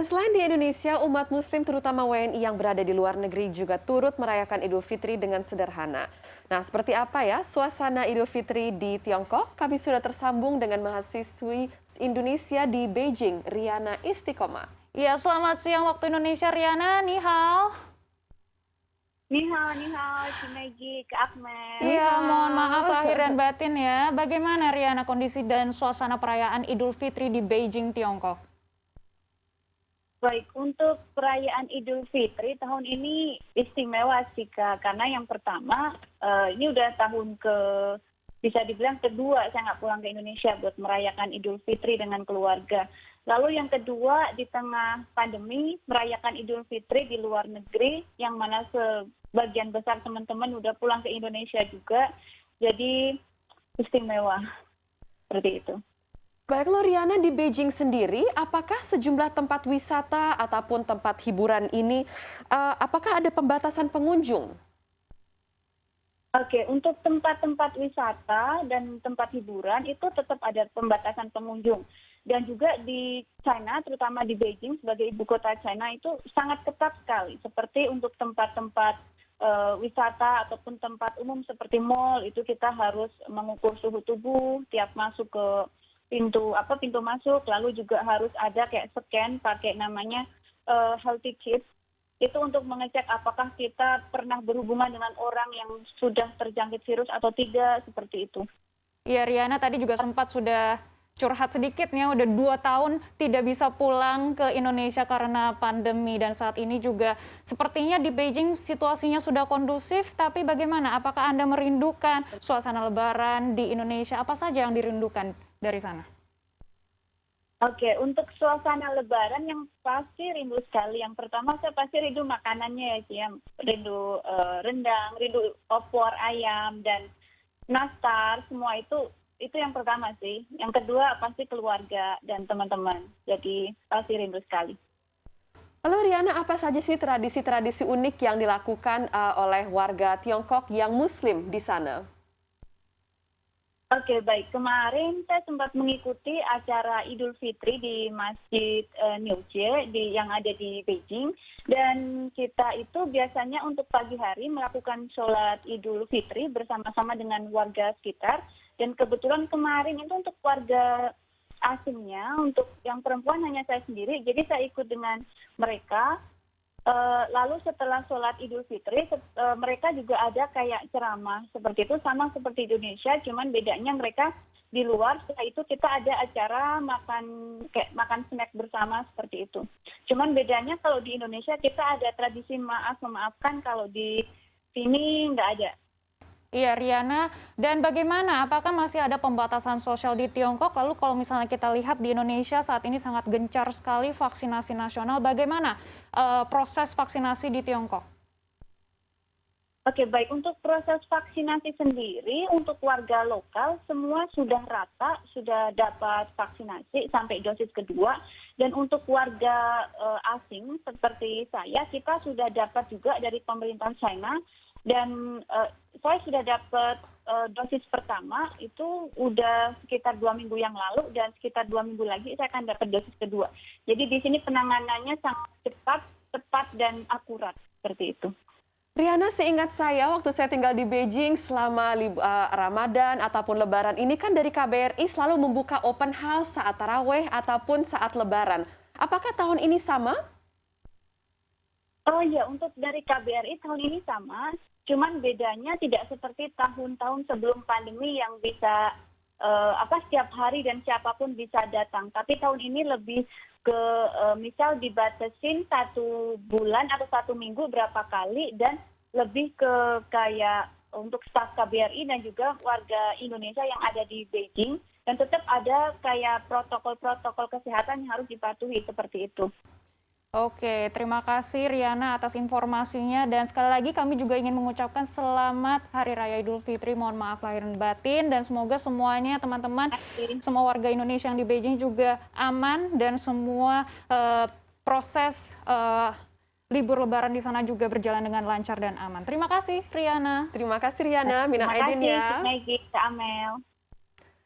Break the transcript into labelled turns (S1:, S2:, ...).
S1: selain di Indonesia, umat Muslim terutama WNI yang berada di luar negeri juga turut merayakan Idul Fitri dengan sederhana. Nah, seperti apa ya suasana Idul Fitri di Tiongkok? Kami sudah tersambung dengan mahasiswi Indonesia di Beijing, Riana Istiqomah.
S2: Ya, selamat siang waktu Indonesia, Riana. Ni hao.
S3: Ni hao, Cimegi, ke Akmel.
S2: Iya, mohon maaf lahir dan batin ya. Bagaimana Riana kondisi dan suasana perayaan Idul Fitri di Beijing, Tiongkok?
S3: Baik, untuk perayaan Idul Fitri tahun ini istimewa sih Kak, karena yang pertama ini udah tahun bisa dibilang kedua saya nggak pulang ke Indonesia buat merayakan Idul Fitri dengan keluarga. Lalu yang kedua di tengah pandemi merayakan Idul Fitri di luar negeri yang mana sebagian besar teman-teman udah pulang ke Indonesia juga, jadi istimewa seperti itu.
S1: Baik, Riana, di Beijing sendiri, apakah sejumlah tempat wisata ataupun tempat hiburan ini, apakah ada pembatasan pengunjung?
S3: Oke, untuk tempat-tempat wisata dan tempat hiburan itu tetap ada pembatasan pengunjung. Dan juga di China, terutama di Beijing sebagai ibu kota China itu sangat ketat sekali. Seperti untuk tempat-tempat wisata ataupun tempat umum seperti mall, itu kita harus mengukur suhu tubuh tiap masuk ke pintu masuk, lalu juga harus ada kayak scan pakai namanya healthy kit, itu untuk mengecek apakah kita pernah berhubungan dengan orang yang sudah terjangkit virus atau tidak, seperti itu.
S2: Iya, Riana tadi juga sempat sudah curhat sedikit ya, udah 2 tahun tidak bisa pulang ke Indonesia karena pandemi, dan saat ini juga sepertinya di Beijing situasinya sudah kondusif, tapi bagaimana? Apakah Anda merindukan suasana Lebaran di Indonesia? Apa saja yang dirindukan dari sana?
S3: Oke, untuk suasana Lebaran yang pasti rindu sekali. Yang pertama saya pasti rindu makanannya ya, Ci. Rindu rendang, rindu opor ayam dan nastar, semua itu yang pertama sih. Yang kedua pasti keluarga dan teman-teman. Jadi pasti rindu sekali.
S1: Lalu Riana, apa saja sih tradisi-tradisi unik yang dilakukan oleh warga Tiongkok yang Muslim di sana?
S3: Oke, baik. Kemarin saya sempat mengikuti acara Idul Fitri di Masjid Niujie yang ada di Beijing. Dan kita itu biasanya untuk pagi hari melakukan sholat Idul Fitri bersama-sama dengan warga sekitar. Dan kebetulan kemarin itu untuk warga asingnya, untuk yang perempuan hanya saya sendiri. Jadi saya ikut dengan mereka. Lalu setelah sholat Idul Fitri, mereka juga ada kayak ceramah seperti itu, sama seperti Indonesia, cuman bedanya mereka di luar. Setelah itu kita ada acara makan snack bersama seperti itu. Cuman bedanya kalau di Indonesia kita ada tradisi memaafkan, kalau di sini nggak ada.
S2: Iya, Riana. Dan bagaimana? Apakah masih ada pembatasan sosial di Tiongkok? Lalu kalau misalnya kita lihat di Indonesia saat ini sangat gencar sekali vaksinasi nasional. Bagaimana proses vaksinasi di Tiongkok?
S3: Oke, baik. Untuk proses vaksinasi sendiri, untuk warga lokal semua sudah rata, sudah dapat vaksinasi sampai dosis kedua. Dan untuk warga asing seperti saya, kita sudah dapat juga dari pemerintah China. Dan saya sudah dapat dosis pertama itu udah sekitar 2 minggu yang lalu, dan sekitar 2 minggu lagi saya akan dapat dosis kedua. Jadi di sini penanganannya sangat tepat dan akurat seperti itu.
S1: Riana, seingat saya waktu saya tinggal di Beijing selama Ramadan ataupun Lebaran ini kan dari KBRI selalu membuka open house saat taraweh ataupun saat Lebaran. Apakah tahun ini sama?
S3: Oh iya, untuk dari KBRI tahun ini sama, cuman bedanya tidak seperti tahun-tahun sebelum pandemi yang bisa setiap hari dan siapapun bisa datang. Tapi tahun ini lebih ke misal dibatasin 1 bulan atau 1 minggu berapa kali, dan lebih ke kayak untuk staf KBRI dan juga warga Indonesia yang ada di Beijing, dan tetap ada kayak protokol-protokol kesehatan yang harus dipatuhi seperti itu.
S2: Oke, terima kasih Riana atas informasinya, dan sekali lagi kami juga ingin mengucapkan selamat Hari Raya Idul Fitri. Mohon maaf lahir dan batin, dan semoga semuanya teman-teman, semua warga Indonesia yang di Beijing juga aman, dan semua proses libur Lebaran di sana juga berjalan dengan lancar dan aman. Terima kasih Riana.
S1: Terima kasih Riana, minal aidin ya.
S3: Terima kasih, Maggie, Amel.